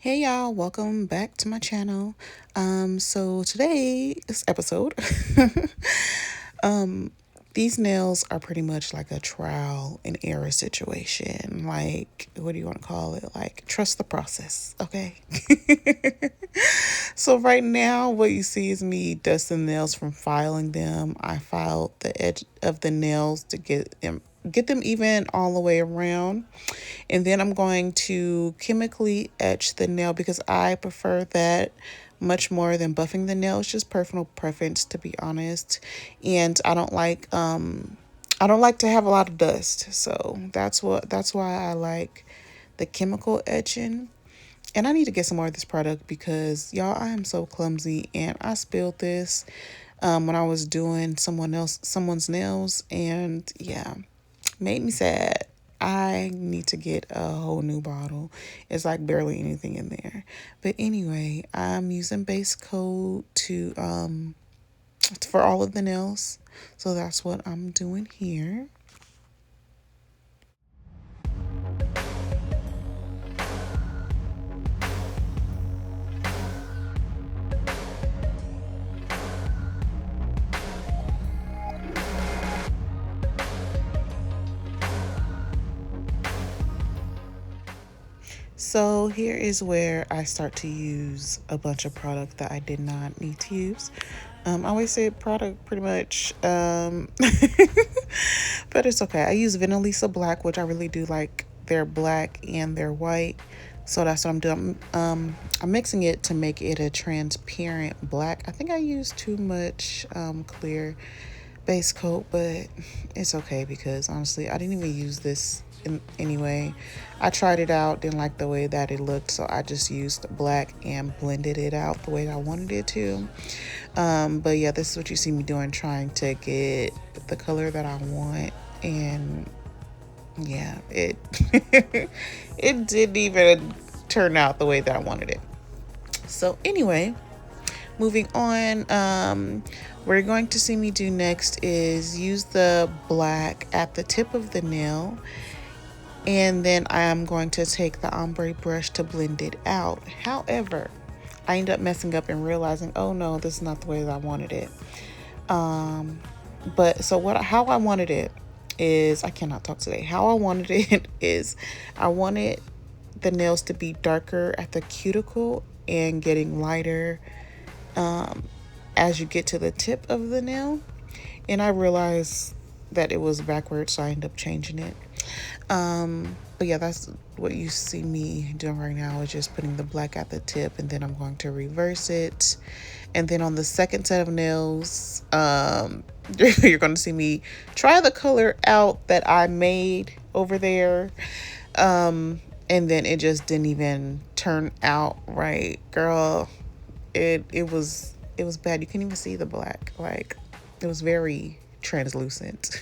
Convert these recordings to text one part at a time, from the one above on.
Hey y'all, welcome back to my channel. So today's episode, um, these nails are pretty much like a trial and error situation. Like, what do you want to call it? Like, trust the process, okay? So right now, what you see is me dusting nails from filing them. I filed the edge of the nails to get them even all the way around. And then I'm going to chemically etch the nail because I prefer that much more than buffing the nail. It's just personal preference, to be honest. And I don't like to have a lot of dust. So that's why I like the chemical etching. And I need to get some more of this product because y'all, I am so clumsy and I spilled this when I was doing someone's nails, and yeah, made me sad. I need to get a whole new bottle. It's like barely anything in there. But anyway, I'm using base coat to for all of the nails. So that's what I'm doing here. So here is where I start to use a bunch of product that I did not need to use. I always say product pretty much, but it's okay. I use Venalisa Black, which I really do like their black and their white. So that's what I'm doing. I'm mixing it to make it a transparent black. I think I used too much clear base coat, but it's okay because honestly, I didn't even use this anyway. I tried it out, didn't like the way that it looked, so I just used black and blended it out the way I wanted it to. But yeah, this is what you see me doing, trying to get the color that I want, and yeah, it it didn't even turn out the way that I wanted it. So anyway, moving on, what you're going to see me do next is use the black at the tip of the nail, and then I am going to take the ombre brush to blend it out. However, I end up messing up and realizing, oh no, this is not the way that I wanted it. But so how I wanted it is, I cannot talk today. How I wanted it is, I wanted the nails to be darker at the cuticle and getting lighter as you get to the tip of the nail. And I realized that it was backwards, so I ended up changing it. But yeah, that's what you see me doing right now, is just putting the black at the tip, and then I'm going to reverse it. And then on the second set of nails, you're going to see me try the color out that I made over there. And then it just didn't even turn out right, girl. It was bad. You couldn't even see the black. Like, it was very translucent.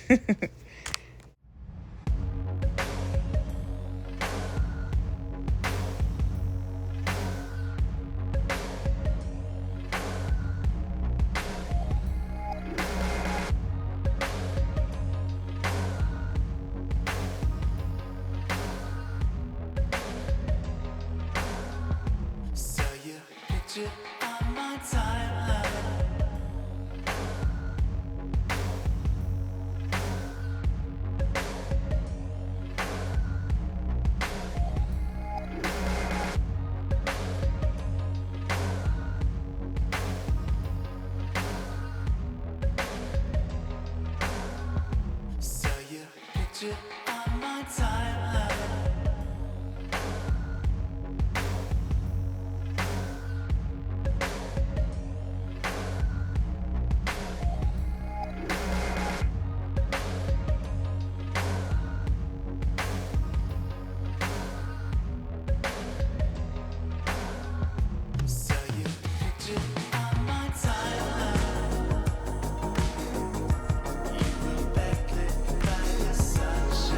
Saw your picture on my timeline. Saw your picture on my timeline. Saw your picture on my timeline. You were backlit by the sunshine.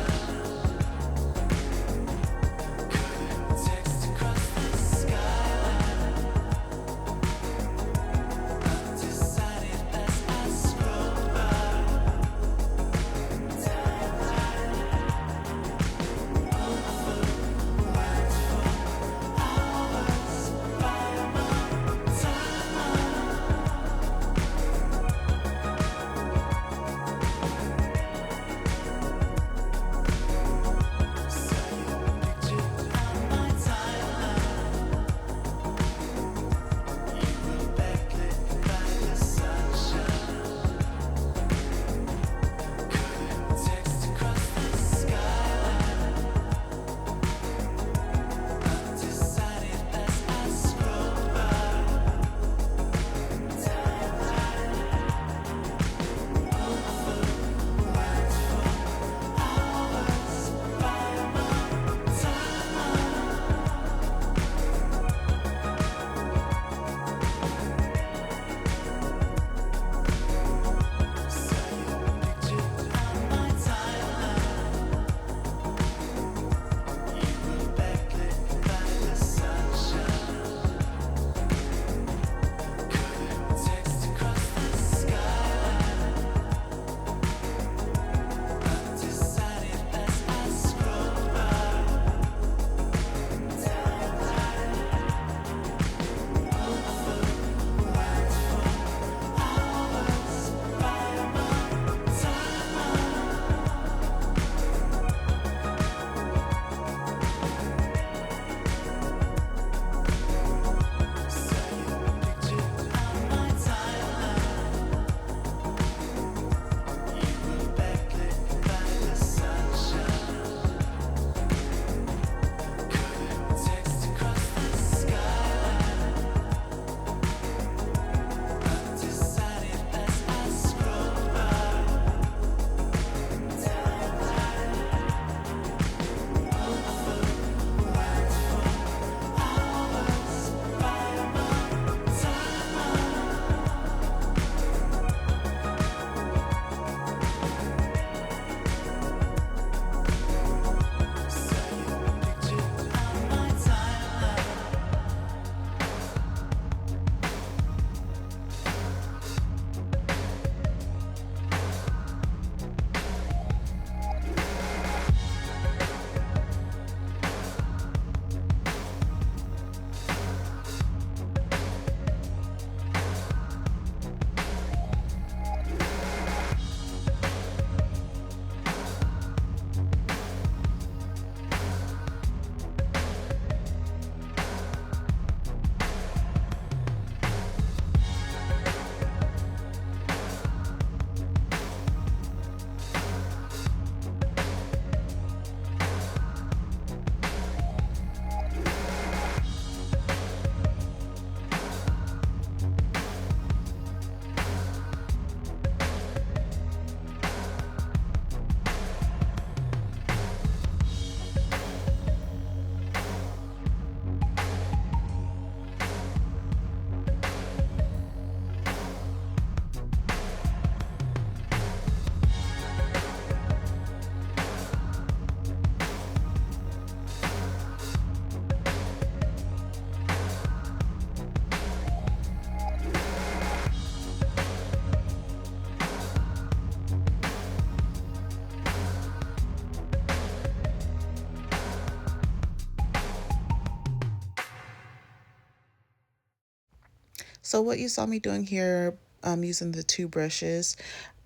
So what you saw me doing here, using the two brushes,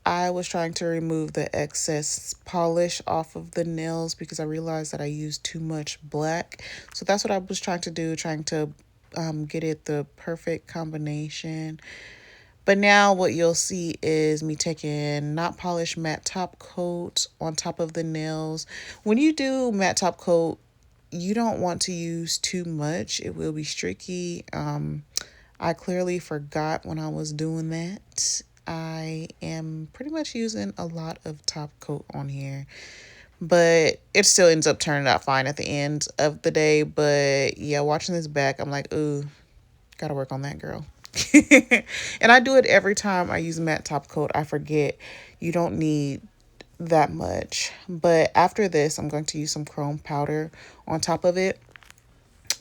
I was trying to remove the excess polish off of the nails because I realized that I used too much black. So that's what I was trying to do, trying to get it the perfect combination. But now what you'll see is me taking not polished matte top coat on top of the nails. When you do matte top coat, you don't want to use too much. It will be streaky. I clearly forgot when I was doing that. I am pretty much using a lot of top coat on here, but it still ends up turning out fine at the end of the day. But yeah, watching this back, I'm like, ooh, gotta work on that, girl. And I do it every time I use matte top coat. I forget you don't need that much. But after this, I'm going to use some chrome powder on top of it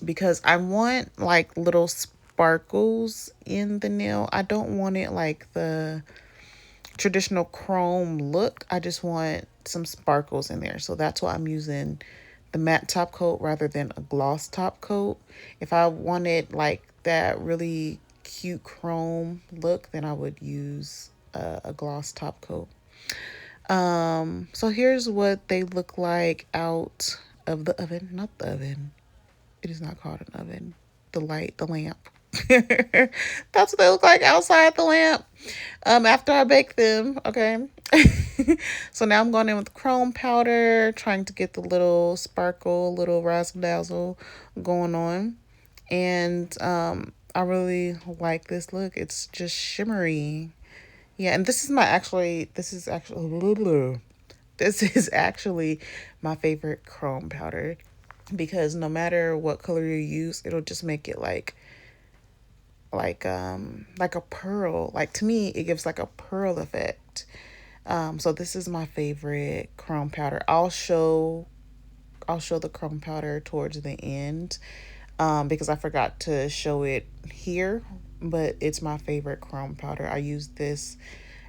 because I want like little sparkles in the nail. I don't want it like the traditional chrome look. I just want some sparkles in there. So that's why I'm using the matte top coat rather than a gloss top coat. If I wanted like that really cute chrome look, then I would use a gloss top coat. So here's what they look like out of the oven. Not the oven. It is not called an oven. The light, the lamp. That's what they look like outside the lamp. After I bake them, okay. So now I'm going in with chrome powder, trying to get the little sparkle, little razzle dazzle going on. And I really like this look. It's just shimmery. Yeah, and this is actually my favorite chrome powder because no matter what color you use, it'll just make it like a pearl. Like to me, it gives like a pearl effect. So this is my favorite chrome powder. I'll show the chrome powder towards the end because I forgot to show it here, but it's my favorite chrome powder. I use this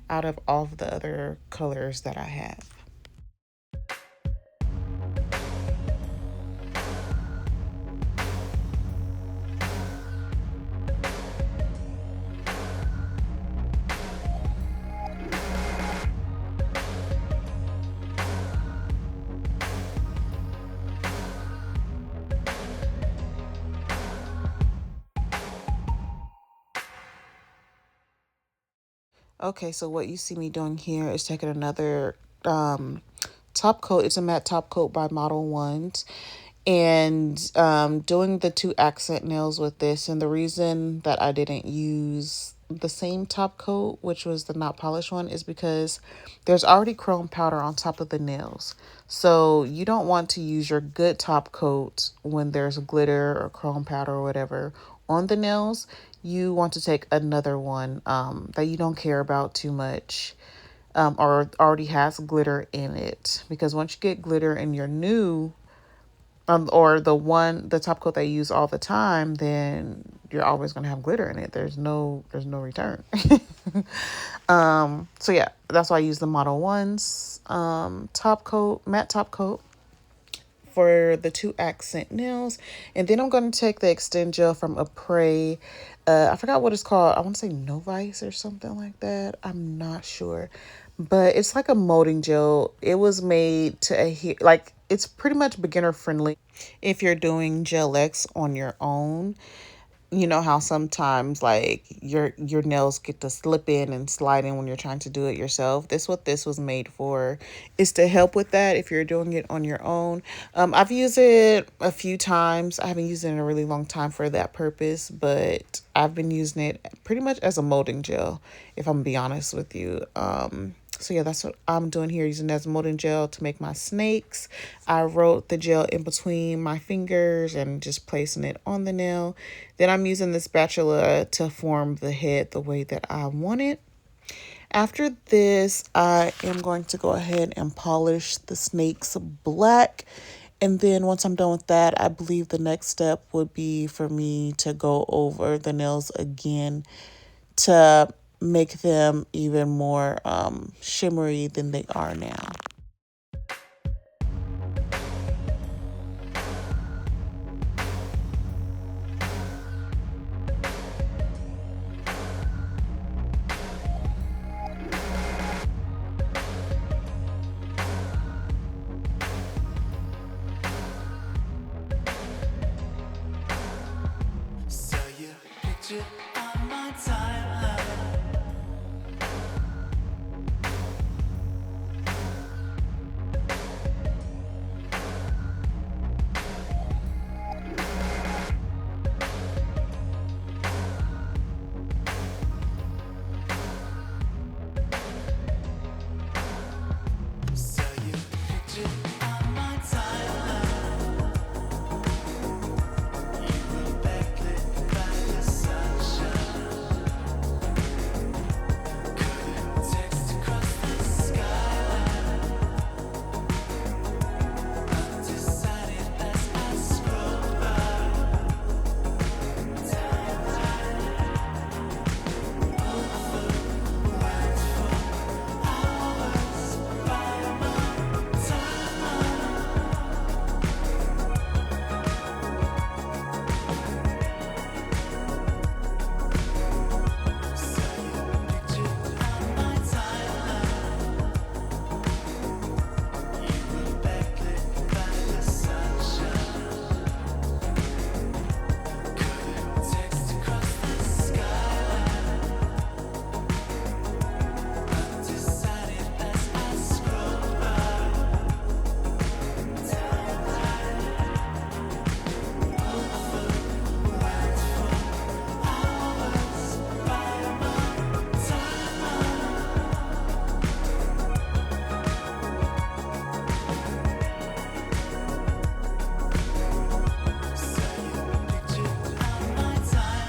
out of all of the other colors that I have. Okay, so what you see me doing here is taking another top coat. It's a matte top coat by Model Ones, and doing the two accent nails with this. And the reason that I didn't use the same top coat, which was the not polished one, is because there's already chrome powder on top of the nails. So you don't want to use your good top coat when there's glitter or chrome powder or whatever on the nails. You want to take another one that you don't care about too much, or already has glitter in it. Because once you get glitter in your new or the top coat they use all the time, then you're always going to have glitter in it. There's no return. So yeah, that's why I use the Model Ones top coat, matte top coat for the two accent nails. And then I'm going to take the extend gel from Apres. I forgot what it's called. I want to say Novice or something like that. I'm not sure. But it's like a molding gel. It was made to adhere, like it's pretty much beginner friendly if you're doing Gel X on your own. You know how sometimes like your nails get to slip in and slide in when you're trying to do it yourself. What this was made for, is to help with that if you're doing it on your own. I've used it a few times. I haven't used it in a really long time for that purpose, but I've been using it pretty much as a molding gel, if I'm gonna be honest with you. So yeah, that's what I'm doing here, using it as molding gel to make my snakes. I wrote the gel in between my fingers and just placing it on the nail. Then I'm using the spatula to form the head the way that I want it. After this, I am going to go ahead and polish the snakes black. And then once I'm done with that, I believe the next step would be for me to go over the nails again to make them even more shimmery than they are now. picture on my timeline. Saw your picture on my timeline. You were backlit by the sunshine. Couldn't text across the skyline. Undecided as I scroll by. Saw your picture on my timeline. You were backlit by the sunshine. Couldn't text across the skyline. Undecided as I scroll by. Saw your picture on my timeline.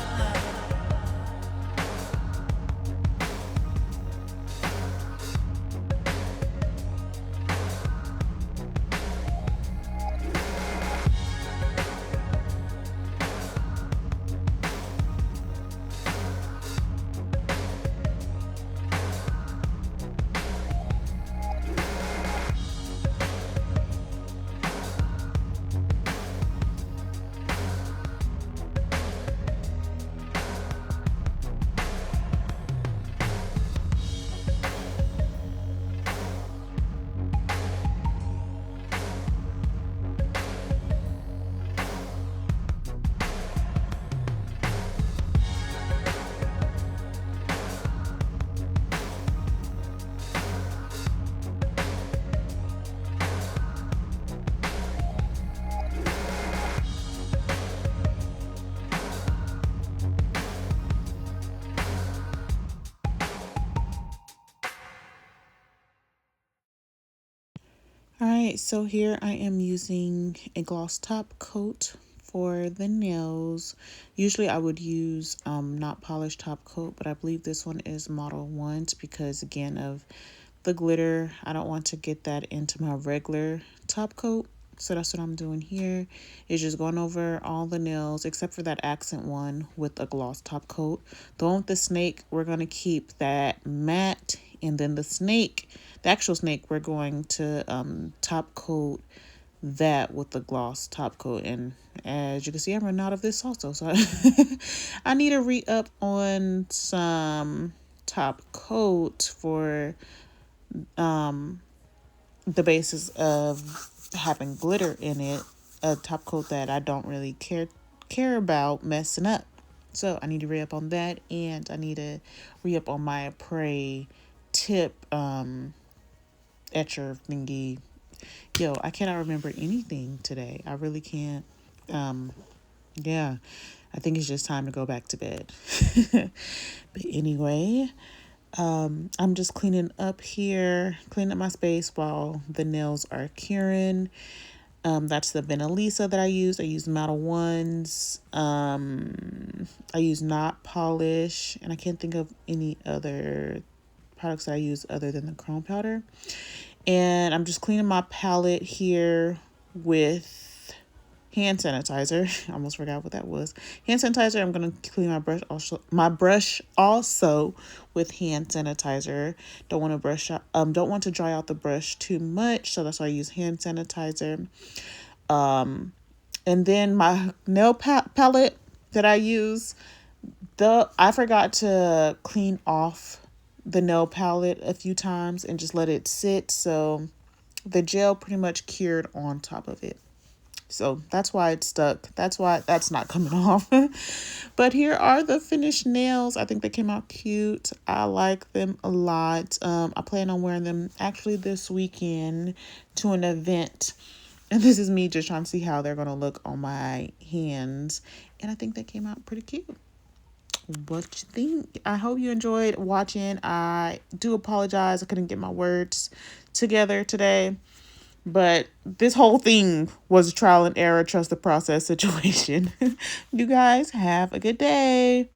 All right, so here I am using a gloss top coat for the nails. Usually I would use not polished top coat, but I believe this one is Model 1's because again of the glitter. I don't want to get that into my regular top coat. So that's what I'm doing here, is just going over all the nails except for that accent one with a gloss top coat. The one with the snake, we're going to keep that matte, and then the actual snake, we're going to top coat that with the gloss top coat. And as you can see, I'm running out of this also, so I need to re-up on some top coat for the basis of having glitter in it, a top coat that I don't really care about messing up. So I need to re-up on that, and I need to re-up on my Prey tip etcher thingy. Yo, I cannot remember anything today. I really can't. Yeah, I think it's just time to go back to bed. But anyway, I'm just cleaning up here, cleaning up my space while the nails are curing. That's the Benelisa that I use. I use Model 1's. I use Not Polish, and I can't think of any other products that I use other than the chrome powder. And I'm just cleaning my palette here with hand sanitizer. I almost forgot what that was. Hand sanitizer. I'm gonna clean my brush also with hand sanitizer. Don't want to dry out the brush too much, so that's why I use hand sanitizer. And then my nail palette that I use, I forgot to clean off the nail palette a few times and just let it sit, so the gel pretty much cured on top of it. So that's why it's stuck. That's why that's not coming off. But here are the finished nails. I think they came out cute. I like them a lot. I plan on wearing them actually this weekend to an event. And this is me just trying to see how they're going to look on my hands. And I think they came out pretty cute. What you think? I hope you enjoyed watching. I do apologize. I couldn't get my words together today. But this whole thing was a trial and error, trust the process situation. You guys have a good day.